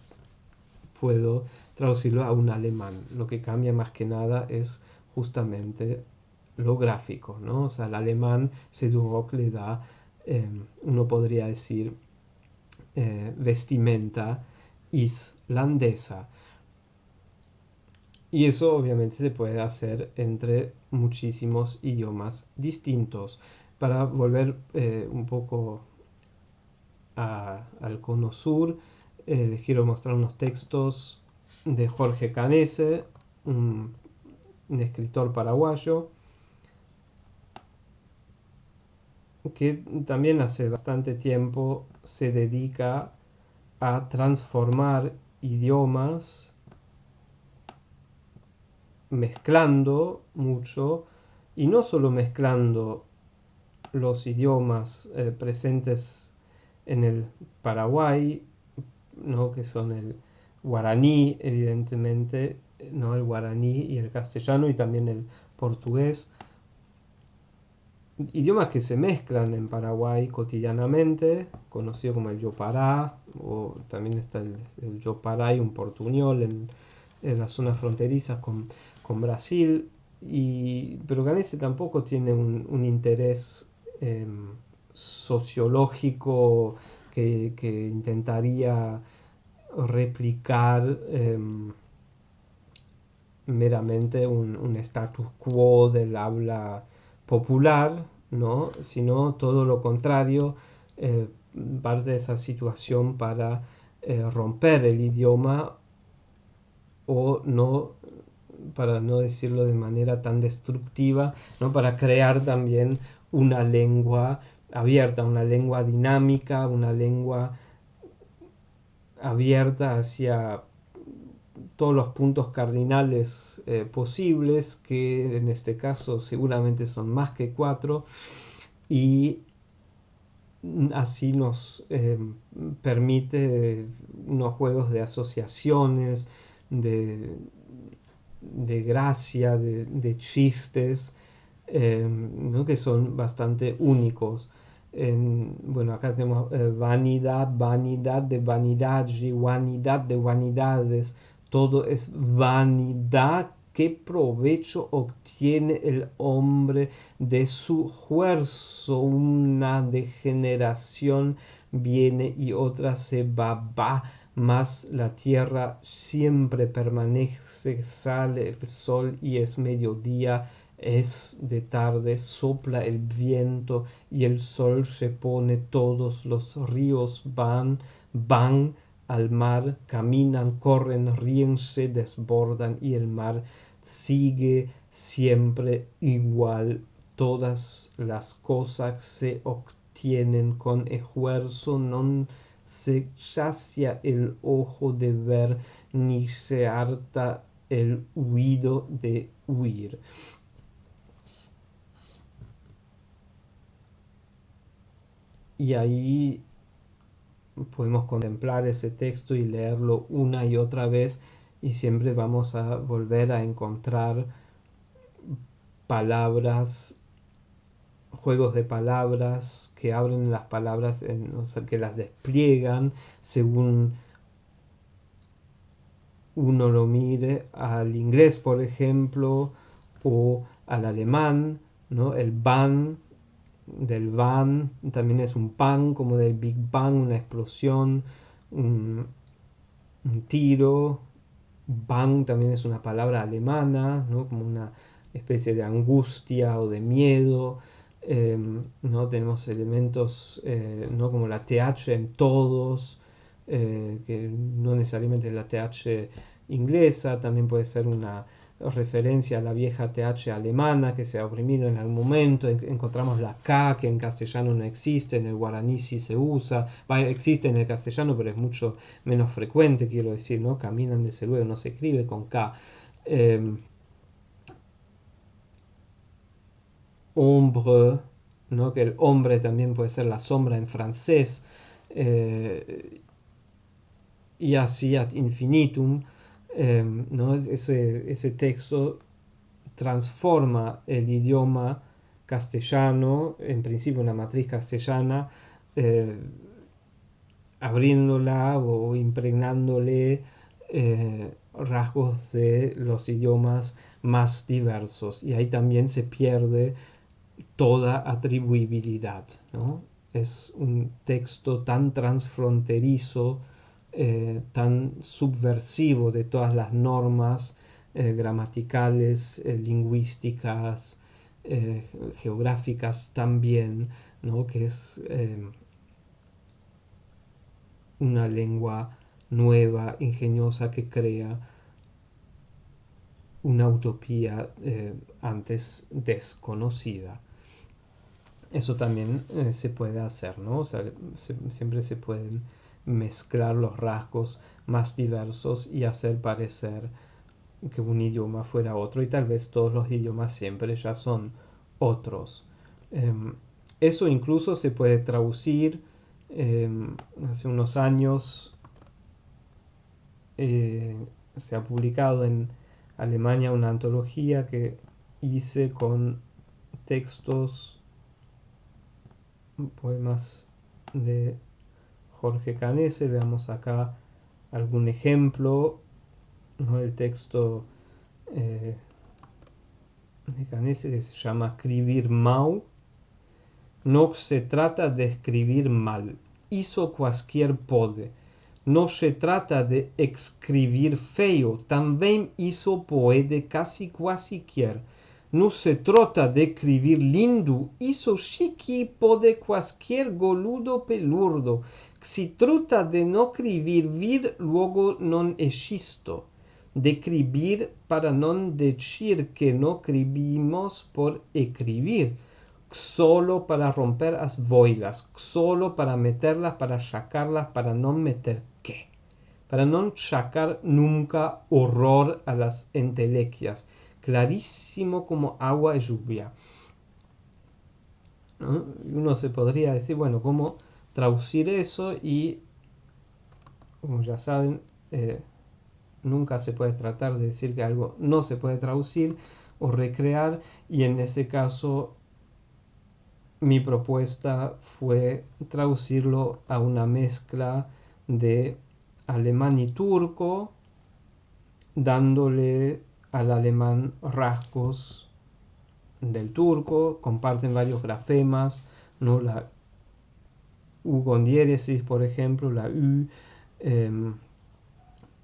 puedo traducirlo a un alemán. Lo que cambia más que nada es justamente lo gráfico, ¿no? O sea, el alemán Sedurok le da, uno podría decir, vestimenta islandesa. Y eso obviamente se puede hacer entre muchísimos idiomas distintos. Para volver un poco al cono sur, les quiero mostrar unos textos de Jorge Canese, un escritor paraguayo, que también hace bastante tiempo se dedica a transformar idiomas mezclando mucho, y no solo mezclando los idiomas presentes en el Paraguay, ¿no? Que son el guaraní, evidentemente, ¿no? El guaraní y el castellano y también el portugués, idiomas que se mezclan en Paraguay cotidianamente, conocido como el yopará, o también está el yopará y un portuñol en las zonas fronterizas con Brasil, pero Canese tampoco tiene un interés sociológico que intentaría replicar meramente un status quo del habla popular, ¿no? Sino todo lo contrario, parte de esa situación para romper el idioma o no, para no decirlo de manera tan destructiva, ¿no? Para crear también una lengua abierta, una lengua dinámica, una lengua abierta hacia todos los puntos cardinales posibles, que en este caso seguramente son más que 4, y así nos permite unos juegos de asociaciones, de gracia, de chistes, ¿no? Que son bastante únicos. Bueno, acá tenemos vanidad, vanidad de vanidad, vanidad de vanidades. Todo es vanidad. ¿Qué provecho obtiene el hombre de su esfuerzo? Una degeneración viene y otra se va, mas la tierra siempre permanece, sale el sol y es mediodía, es de tarde, sopla el viento y el sol se pone, todos los ríos van al mar, caminan, corren, ríen, se desbordan y el mar sigue siempre igual. Todas las cosas se obtienen con esfuerzo, no se sacia el ojo de ver, ni se harta el oído de huir. Y ahí podemos contemplar ese texto y leerlo una y otra vez, y siempre vamos a volver a encontrar palabras, juegos de palabras que abren las palabras, o sea, que las despliegan según uno lo mire, al inglés, por ejemplo, o al alemán, ¿no? El van, del van, también es un pan, como del Big Bang, una explosión, un tiro, Bang también es una palabra alemana, ¿no? Como una especie de angustia o de miedo. ¿No? Tenemos elementos, ¿no? Como la TH en todos, que no necesariamente es la TH inglesa, también puede ser una referencia a la vieja TH alemana que se ha oprimido en algún momento. Encontramos la K, que en castellano no existe, en el guaraní sí se usa. Existe en el castellano, pero es mucho menos frecuente, quiero decir, ¿no? Caminan desde luego, no se escribe con K. Ombre, ¿no? Que el hombre también puede ser la sombra en francés. Y así ad infinitum, ¿no? Ese texto transforma el idioma castellano, en principio una matriz castellana, eh, abriéndola o impregnándole rasgos de los idiomas más diversos. Y ahí también se pierde toda atribuibilidad, ¿no? Es un texto tan transfronterizo, tan subversivo de todas las normas gramaticales, lingüísticas, geográficas también, ¿no? Que es una lengua nueva, ingeniosa, que crea una utopía antes desconocida. Eso también se puede hacer, ¿no? O sea, siempre se pueden mezclar los rasgos más diversos y hacer parecer que un idioma fuera otro, y tal vez todos los idiomas siempre ya son otros. Eso incluso se puede traducir. Hace unos años se ha publicado en Alemania una antología que hice con textos, poemas de Jorge Canese. Veamos acá algún ejemplo, ¿no? El texto de Canese, que se llama Escribir Mau. No se trata de escribir mal, hizo cualquier pode. No se trata de escribir feo, también hizo puede casi cualquier. No se trata de escribir lindo, hizo chiqui pode cualquier goludo pelurdo. Si trata de no escribir vir, luego non existo. De escribir para non decir que no escribimos por escribir, solo para romper las boilas, solo para meterlas, para sacarlas, para no meter qué, para no sacar nunca horror a las entelequias, clarísimo como agua y lluvia, ¿no? Uno se podría decir, bueno, ¿cómo traducir eso? Y, como ya saben, nunca se puede tratar de decir que algo no se puede traducir o recrear, y en ese caso mi propuesta fue traducirlo a una mezcla de alemán y turco, dándole al alemán rasgos del turco. Comparten varios grafemas, ¿no? La U con diéresis, por ejemplo, la U,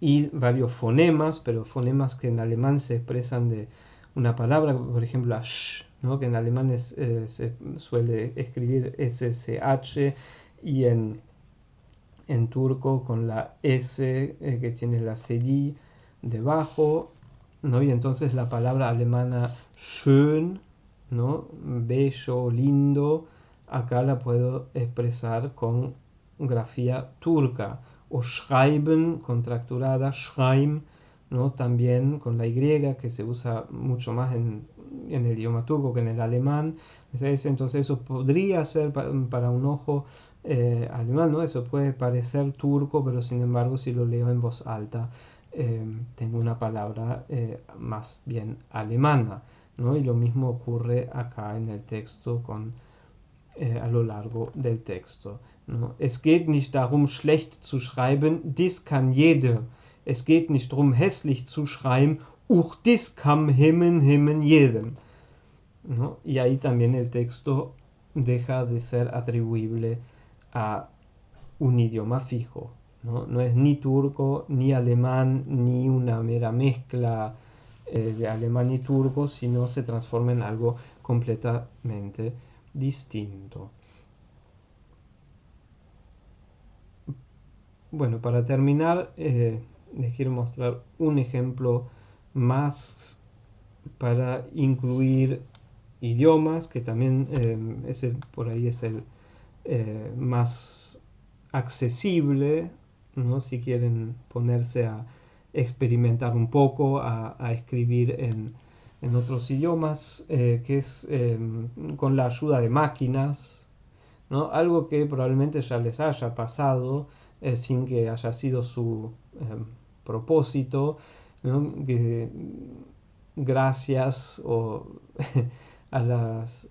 y varios fonemas, pero fonemas que en alemán se expresan de una palabra, por ejemplo, la sh, ¿no? Que en alemán se suele escribir SSH, y en turco con la S, que tiene la CI debajo, ¿no? Y entonces la palabra alemana schön, ¿no? Bello, lindo, acá la puedo expresar con grafía turca. O schreiben, contracturada, schreim, ¿no? También con la Y, que se usa mucho más en el idioma turco que en el alemán. Entonces eso podría ser para un ojo alemán, ¿no? Eso puede parecer turco, pero sin embargo si lo leo en voz alta, tengo una palabra más bien alemana, ¿no? Y lo mismo ocurre acá en el texto a lo largo del texto, ¿no? Es geht nicht darum, schlecht zu schreiben, dies kann jeder. Es geht nicht darum, hässlich zu schreiben, auch dies kann himmen jedem, ¿no? Y ahí también el texto deja de ser atribuible a un idioma fijo. ¿no? No es ni turco, ni alemán, ni una mera mezcla de alemán y turco, sino se transforma en algo completamente distinto. Bueno, para terminar, les quiero mostrar un ejemplo más para incluir idiomas, que también ese por ahí es el más accesible, ¿no? Si quieren ponerse a experimentar un poco, a escribir en otros idiomas, que es con la ayuda de máquinas, ¿no? Algo que probablemente ya les haya pasado sin que haya sido su propósito, ¿no? Que gracias a, las,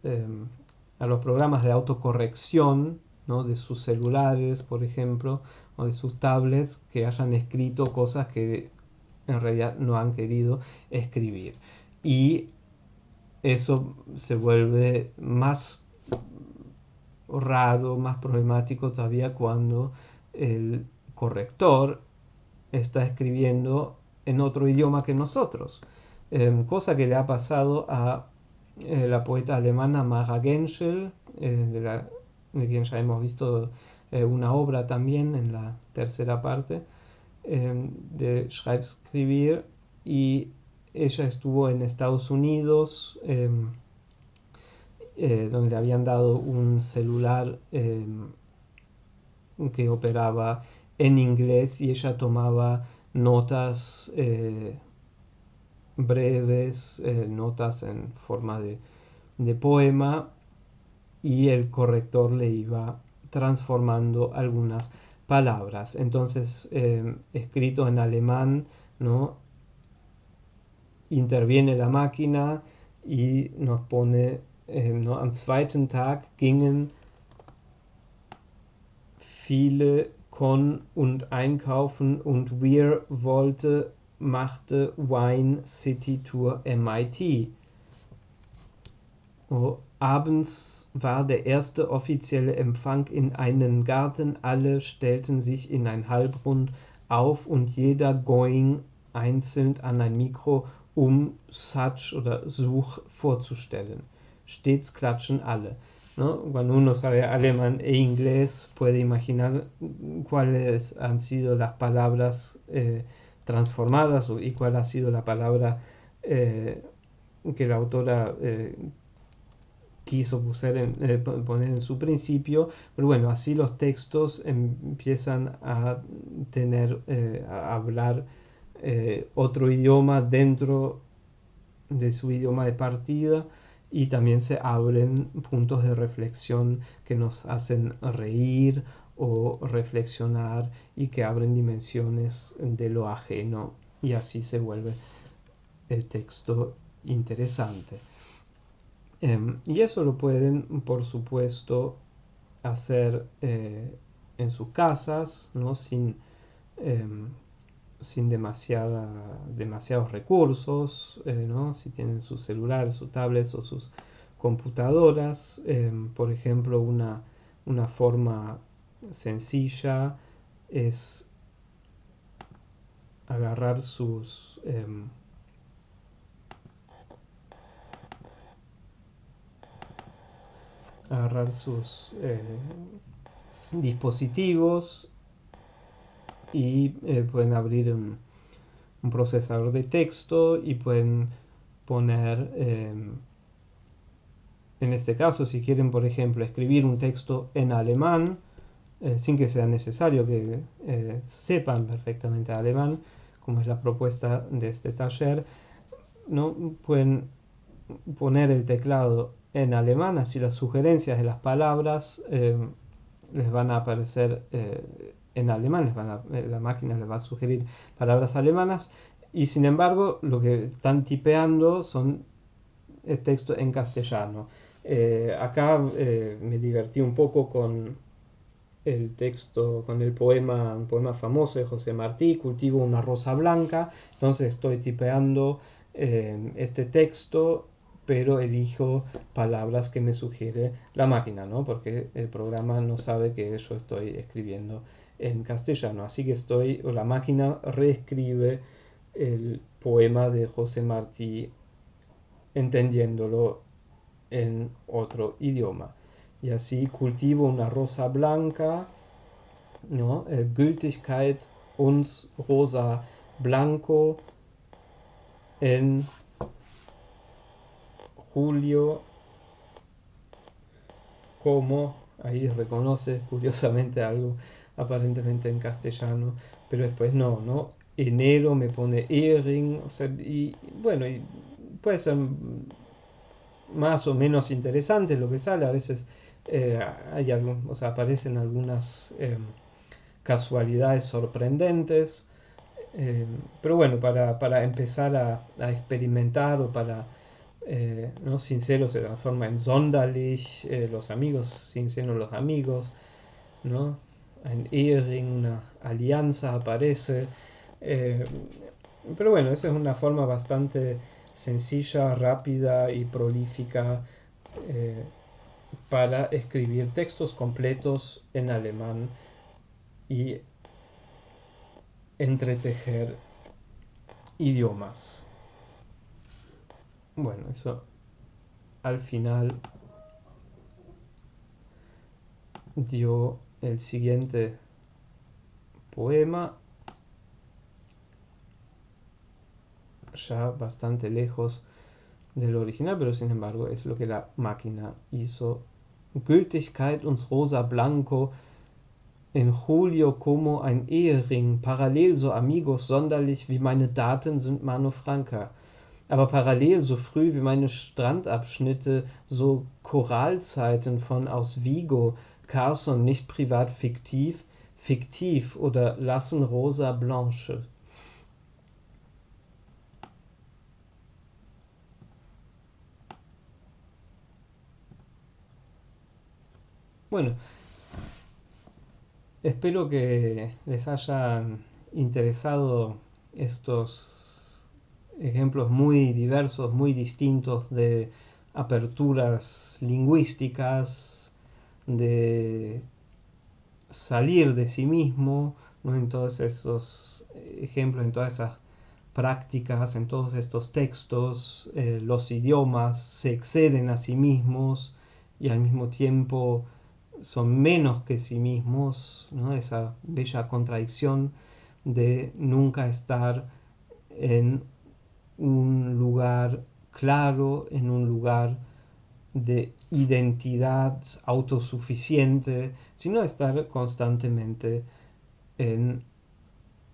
a los programas de autocorrección, ¿no? De sus celulares, por ejemplo, o de sus tablets, que hayan escrito cosas que en realidad no han querido escribir. Y eso se vuelve más raro, más problemático todavía cuando el corrector está escribiendo en otro idioma que nosotros. Cosa que le ha pasado a la poeta alemana Mara Genschel, de quien ya hemos visto una obra también en la tercera parte de Schreibskribir, y ella estuvo en Estados Unidos, donde le habían dado un celular que operaba en inglés, y ella tomaba notas breves, notas en forma de poema, y el corrector le iba transformando algunas palabras. Entonces, escrito en alemán, ¿no? Interviene la máquina y nos pone, ¿no? Am zweiten Tag gingen viele con und einkaufen und wir wollte machte Wine City Tour MIT. Oh, abends war der erste offizielle Empfang in einen Garten, alle stellten sich in ein Halbrund auf und jeder going einzeln an ein Mikro, um Such oder Such vorzustellen. Stets klatschen alle. ¿No? Cuando uno sabe alemán e inglés puede imaginar cuáles han sido las palabras transformadas y cuál ha sido la palabra que la autora quiso poner en su principio, pero bueno, así los textos empiezan a tener, a hablar otro idioma dentro de su idioma de partida, y también se abren puntos de reflexión que nos hacen reír o reflexionar, y que abren dimensiones de lo ajeno, y así se vuelve el texto interesante. Y eso lo pueden, por supuesto, hacer en sus casas, ¿no? Sin demasiados recursos, ¿no? Si tienen sus celulares, sus tablets o sus computadoras. Por ejemplo, una forma sencilla es agarrar sus dispositivos, y pueden abrir un procesador de texto y pueden poner, en este caso, si quieren, por ejemplo, escribir un texto en alemán, sin que sea necesario que sepan perfectamente alemán, como es la propuesta de este taller, ¿no? Pueden poner el teclado en alemán, así las sugerencias de las palabras les van a aparecer en alemán, la máquina les va a sugerir palabras alemanas, y sin embargo lo que están tipeando es texto en castellano. Acá me divertí un poco con el texto, con un poema famoso de José Martí, Cultivo una rosa blanca. Entonces estoy tipeando este texto, pero elijo palabras que me sugiere la máquina, ¿no? Porque el programa no sabe que yo estoy escribiendo en castellano. Así que la máquina reescribe el poema de José Martí entendiéndolo en otro idioma. Y así cultivo una rosa blanca, ¿no? Gültigkeit uns rosa blanco en julio, como, ahí reconoce curiosamente algo aparentemente en castellano, pero después no, enero me pone Ehring, o sea, y bueno, y puede ser más o menos interesante lo que sale, a veces o sea, aparecen algunas casualidades sorprendentes, pero bueno, para empezar a experimentar o para ¿no? Sincero se transforma en sonderlich, los amigos, sincero los amigos, ¿no? En Ehering, una alianza aparece. eh, pero bueno, esa es una forma bastante sencilla, rápida y prolífica eh, para escribir textos completos en alemán y entretejer idiomas. Bueno, eso al final dio el siguiente poema, ya bastante lejos del original, pero sin embargo es lo que la máquina hizo. Gültigkeit uns rosa blanco, en julio como ein Ehering, parallel so amigos sonderlich wie meine Daten sind Mano Franca. Aber parallel so früh wie meine Strandabschnitte, so Choralzeiten von aus Vigo, Carson nicht privat fiktiv, fiktiv oder lassen rosa blanche. Bueno, espero que les hayan interesado estos ejemplos muy diversos, muy distintos de aperturas lingüísticas, de salir de sí mismo, ¿no? En todos esos ejemplos, en todas esas prácticas, en todos estos textos, los idiomas se exceden a sí mismos y al mismo tiempo son menos que sí mismos, ¿no? Esa bella contradicción de nunca estar en un lugar claro, en un lugar de identidad autosuficiente, sino estar constantemente en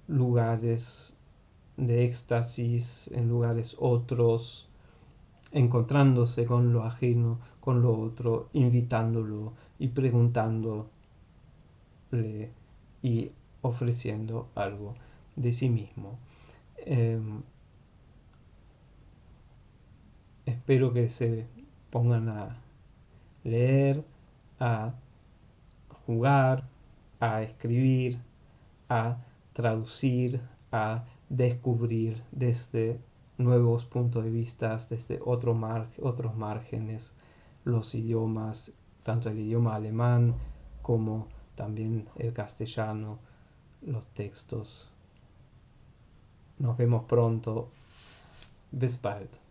lugares de éxtasis, en lugares otros, encontrándose con lo ajeno, con lo otro, invitándolo y preguntándole y ofreciendo algo de sí mismo. Eh, Espero que se pongan a leer, a jugar, a escribir, a traducir, a descubrir desde nuevos puntos de vista, desde otros márgenes, los idiomas, tanto el idioma alemán como también el castellano, los textos. Nos vemos pronto. Bis bald.